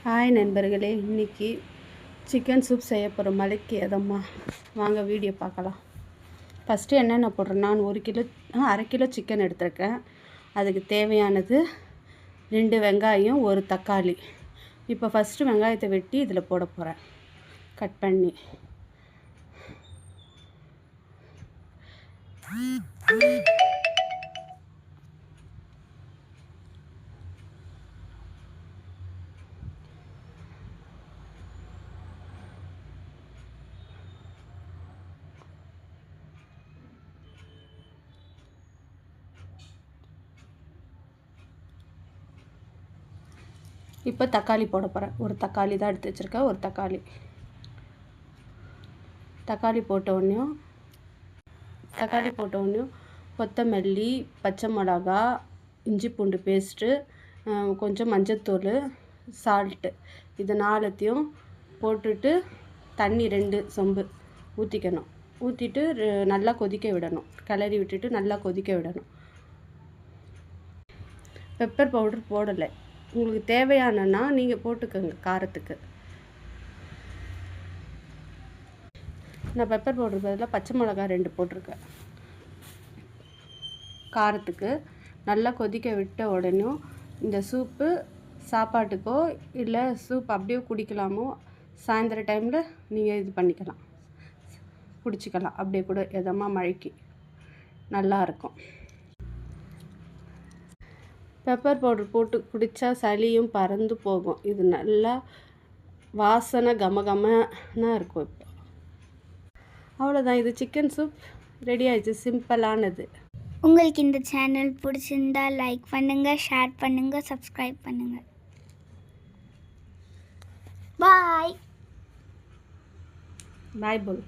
Hi நண்பர்களே, இன்றைக்கி chicken soup செய்ய போகிறோம். மலைக்கு அதம்மா வாங்க வீடியோ பார்க்கலாம். ஃபஸ்ட்டு என்னென்ன போடுறேன்னா, நான் 1/2 கிலோ சிக்கன் எடுத்திருக்கேன். அதுக்கு தேவையானது 2 வெங்காயம், 1 தக்காளி. இப்போ ஃபஸ்ட்டு வெங்காயத்தை வெட்டி இதில் போட போகிறேன், கட் பண்ணி. இப்போ தக்காளி போட போகிறேன். ஒரு தக்காளி தான் எடுத்து வச்சுருக்கேன். ஒரு தக்காளி போட்ட உடனே கொத்தமல்லி, பச்சை மிளகா, இஞ்சி பூண்டு பேஸ்ட்டு, கொஞ்சம் மஞ்சத்தூள், சால்ட்டு, இது 4த்தையும் போட்டுட்டு தண்ணி 2 சொம்பு ஊற்றிக்கணும். ஊற்றிட்டு நல்லா கொதிக்க விடணும். கிளறி விட்டுட்டு நல்லா கொதிக்க விடணும். பெப்பர் பவுடர் போடலை, உங்களுக்கு தேவையானன்னா நீங்கள் போட்டுக்கோங்க காரத்துக்கு. நான் பெப்பர் பவுடர் பதிலாக பச்சை மிளகா 2 போட்டிருக்கேன் காரத்துக்கு. நல்லா கொதிக்க விட்ட உடனே இந்த சூப்பு சாப்பாட்டுக்கோ இல்லை சூப் அப்படியே குடிக்கலாமோ, சாயந்தர டைமில் நீங்கள் இது பண்ணிக்கலாம், குடிச்சிக்கலாம். அப்படியே கூட எதமாக மழைக்கு நல்லாயிருக்கும். பெப்பர் பவுடர் போட்டு குடித்தா சளியும் பறந்து போகும். இது நல்லா வாசனை கமகமன்னா இருக்கும். இப்போ அவ்வளோதான், இது சிக்கன் சூப் ரெடி ஆயிடுச்சு. சிம்பிளானது. உங்களுக்கு இந்த சேனல் பிடிச்சிருந்தா லைக் பண்ணுங்கள், ஷேர் பண்ணுங்கள், சப்ஸ்கிரைப் பண்ணுங்கள். பாய் பாய் போல்.